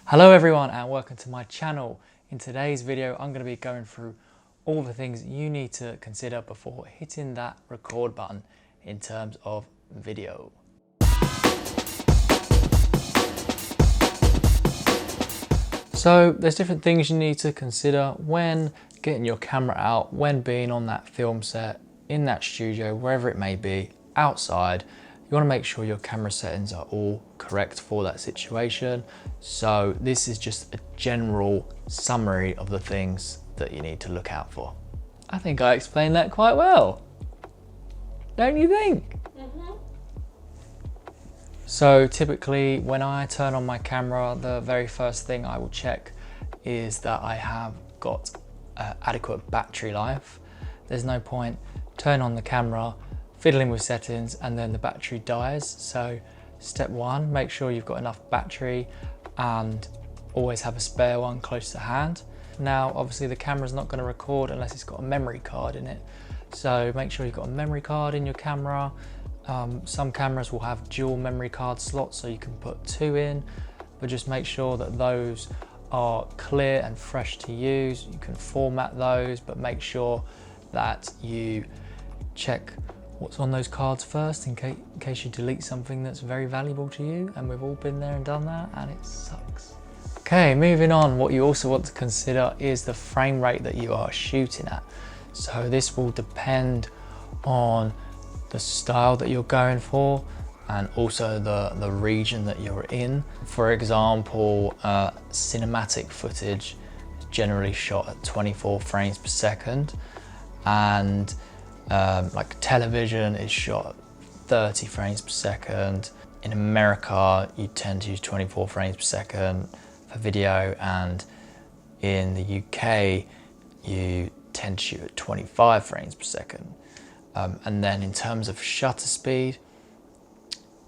Hello everyone and welcome to my channel. In today's video I'm going to be going through all the things you need to consider before hitting that record button in terms of video. So there's different things you need to consider when getting your camera out, when being on that film set, in that studio, wherever it may be, outside. You want to make sure your camera settings are all correct for that situation. So this is just a general summary of the things that you need to look out for. I think I explained that quite well. Don't you think? So typically when I turn on my camera, the very first thing I will check is that I have got adequate battery life. There's no point turning on the camera, fiddling with settings, and then the battery dies. So step one, make sure you've got enough battery and always have a spare one close to hand. Now obviously the camera's not going to record unless it's got a memory card in it. So make sure you've got a memory card in your camera. Some cameras will have dual memory card slots so you can put two in, but just make sure that those are clear and fresh to use. You can format those, but make sure that you check what's on those cards first in case you delete something that's very valuable to you, and we've all been there and done that and it sucks. Okay, moving on, what you also want to consider is the frame rate that you are shooting at. So this will depend on the style that you're going for and also the region that you're in. For example, cinematic footage is generally shot at 24 frames per second, and like television is shot at 30 frames per second. In America, you tend to use 24 frames per second for video, and in the UK, you tend to shoot at 25 frames per second. And then in terms of shutter speed,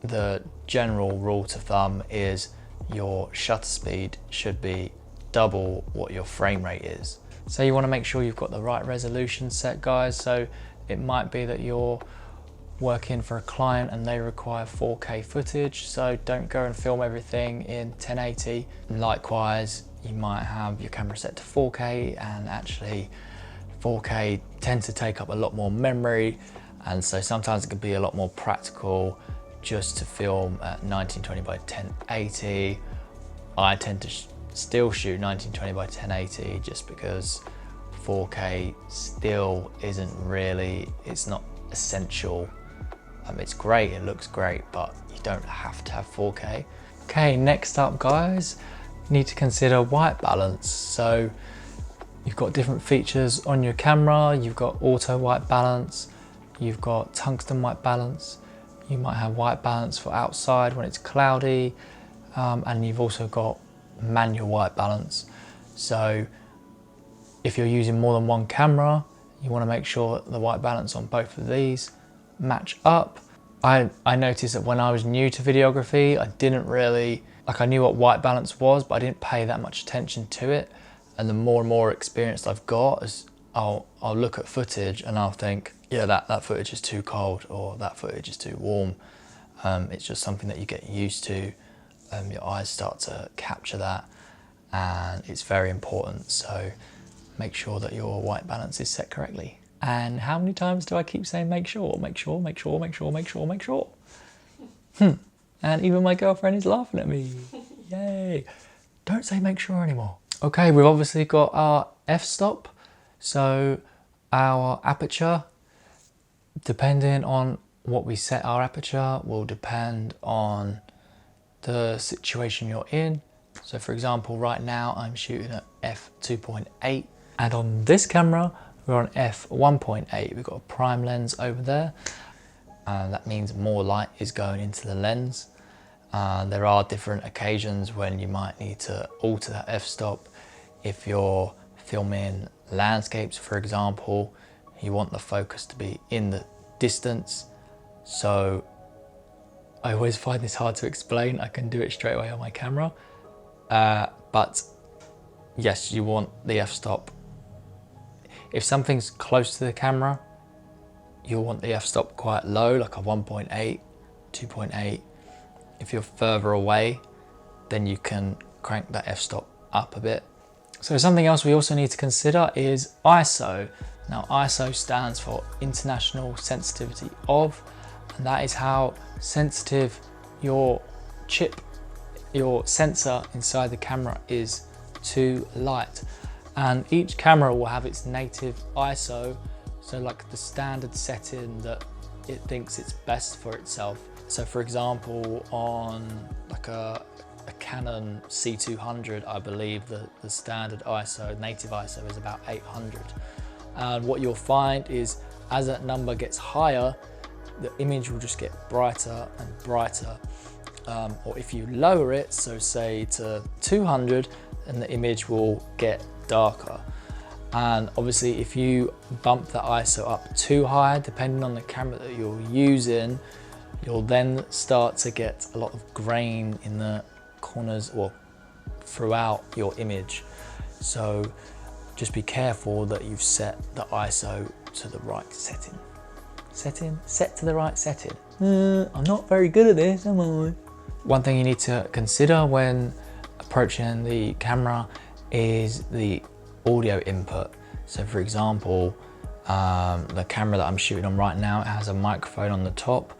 the general rule of thumb is your shutter speed should be double what your frame rate is. So you want to make sure you've got the right resolution set, guys. So it might be that you're working for a client and they require 4K footage, so don't go and film everything in 1080. Likewise, you might have your camera set to 4K, and actually 4K tends to take up a lot more memory, and so sometimes it can be a lot more practical just to film at 1920 by 1080. I tend to still shoot 1920 by 1080 just because 4K still isn't really, it's not essential. It's great, it looks great, but you don't have to have 4K. Okay, next up guys, you need to consider white balance. So you've got different features on your camera. You've got auto white balance, you've got tungsten white balance, you might have white balance for outside when it's cloudy, and you've also got manual white balance. So if you're using more than one camera, you want to make sure the white balance on both of these match up. I noticed that when I was new to videography, I didn't really, I knew what white balance was, but I didn't pay that much attention to it. And the more and more experience I've got, is I'll look at footage and I'll think, yeah, that footage is too cold, or that footage is too warm. It's just something that you get used to. Your eyes start to capture that, and it's very important. So make sure that your white balance is set correctly. And how many times do I keep saying make sure, make sure, make sure, make sure, make sure, make sure? And even my girlfriend is laughing at me. Yay. Don't say make sure anymore. Okay, we've obviously got our f-stop. So our aperture, depending on what we set our aperture, will depend on the situation you're in. So for example, right now I'm shooting at f2.8, and on this camera we're on f1.8. We've got a prime lens over there, and that means more light is going into the lens. There are different occasions when you might need to alter that f-stop. If you're filming landscapes, for example, you want the focus to be in the distance. So I always find this hard to explain. I can do it straight away on my camera. But yes, you want the f-stop. If something's close to the camera, you'll want the f-stop quite low, like a 1.8, 2.8. If you're further away, then you can crank that f-stop up a bit. So something else we also need to consider is ISO. Now ISO stands for International Sensitivity of, and that is how sensitive your chip, your sensor inside the camera is to light. And each camera will have its native ISO, so like the standard setting that it thinks it's best for itself. So for example, on like a Canon C200, I believe the standard ISO, native ISO is about 800. And what you'll find is as that number gets higher, the image will just get brighter and brighter. Or if you lower it, so say to 200, then the image will get darker. And obviously if you bump the ISO up too high, depending on the camera that you're using, you'll then start to get a lot of grain in the corners or throughout your image. So just be careful that you've set the ISO to the right setting. Set to the right setting. I'm not very good at this, am I? One thing you need to consider when approaching the camera is the audio input. So for example, the camera that I'm shooting on right now, it has a microphone on the top,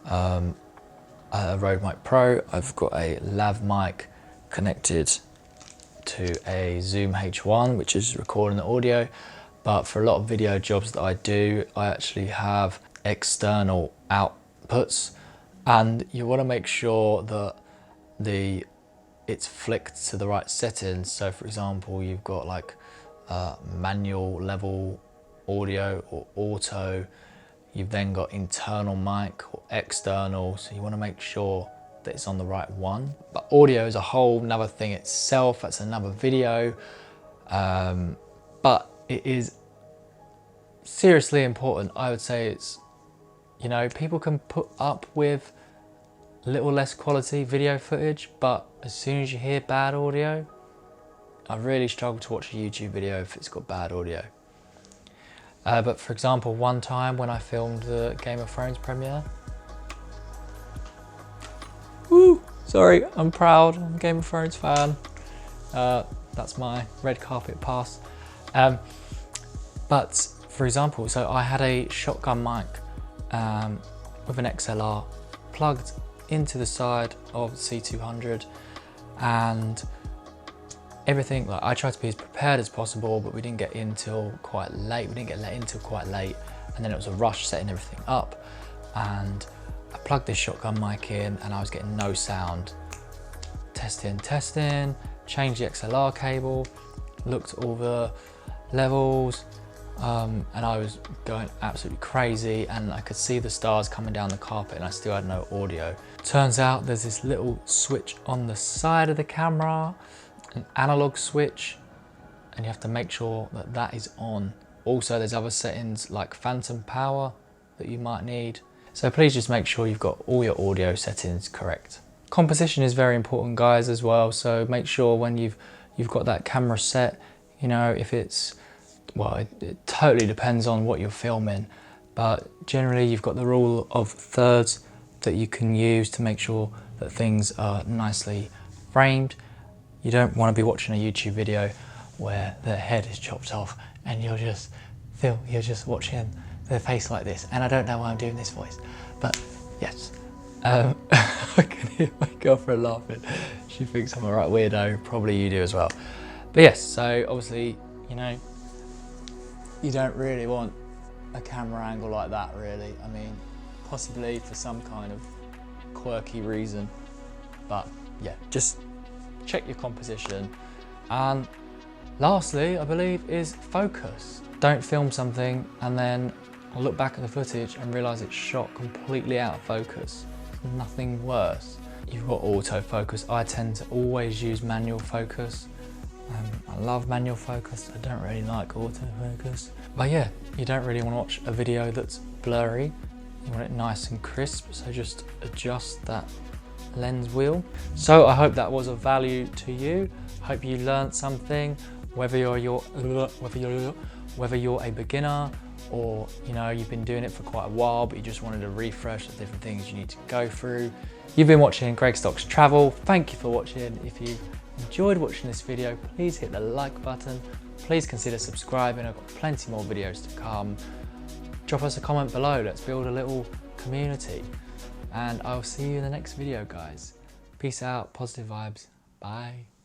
a Rode Mic Pro. I've got a lav mic connected to a Zoom H1, which is recording the audio. But for a lot of video jobs that I do, I actually have external outputs, and you want to make sure that it's flicked to the right settings. So for example, you've got like manual level audio or auto. You've then got internal mic or external, so you want to make sure that it's on the right one. But audio is a whole another thing itself, that's another video. But it is seriously important. I would say it's, you know, people can put up with a little less quality video footage, but as soon as you hear bad audio, I really struggle to watch a YouTube video if it's got bad audio. But for example, one time when I filmed the Game of Thrones premiere, sorry, I'm proud, I'm a Game of Thrones fan. That's my red carpet pass. But for example, so I had a shotgun mic with an XLR plugged into the side of the C200, and everything, like I tried to be as prepared as possible, but we didn't get in till quite late. We didn't get let in till quite late, and then it was a rush setting everything up. And I plugged this shotgun mic in and I was getting no sound. Testing, changed the XLR cable, looked at all the levels, and I was going absolutely crazy, and I could see the stars coming down the carpet and I still had no audio. Turns out there's this little switch on the side of the camera, an analog switch, and you have to make sure that that is on. Also, there's other settings like phantom power that you might need. So please just make sure you've got all your audio settings correct. Composition is very important, guys, as well. So make sure when you've got that camera set, you know, if it's, well, it totally depends on what you're filming, but generally you've got the rule of thirds that you can use to make sure that things are nicely framed. You don't want to be watching a YouTube video where the head is chopped off and you're just watching their face like this. And I don't know why I'm doing this voice, but yes. I can hear my girlfriend laughing. She thinks I'm a right weirdo, probably you do as well. But yes, so obviously, you know, you don't really want a camera angle like that, really. I mean, possibly for some kind of quirky reason, but yeah, just check your composition. And lastly, I believe, is focus. Don't film something and then I'll look back at the footage and realise it's shot completely out of focus. Nothing worse. You've got autofocus. I tend to always use manual focus. I love manual focus. I don't really like autofocus. But yeah, you don't really want to watch a video that's blurry. You want it nice and crisp, so just adjust that lens wheel. So I hope that was of value to you. Hope you learned something, whether you're a beginner or you know you've been doing it for quite a while but you just wanted to refresh the different things you need to go through. You've been watching Greg Stock's Travel. Thank you for watching. If you enjoyed watching this video, please hit the like button. Please consider subscribing, I've got plenty more videos to come. Drop us a comment below, let's build a little community. And I'll see you in the next video, guys. Peace out, positive vibes, bye.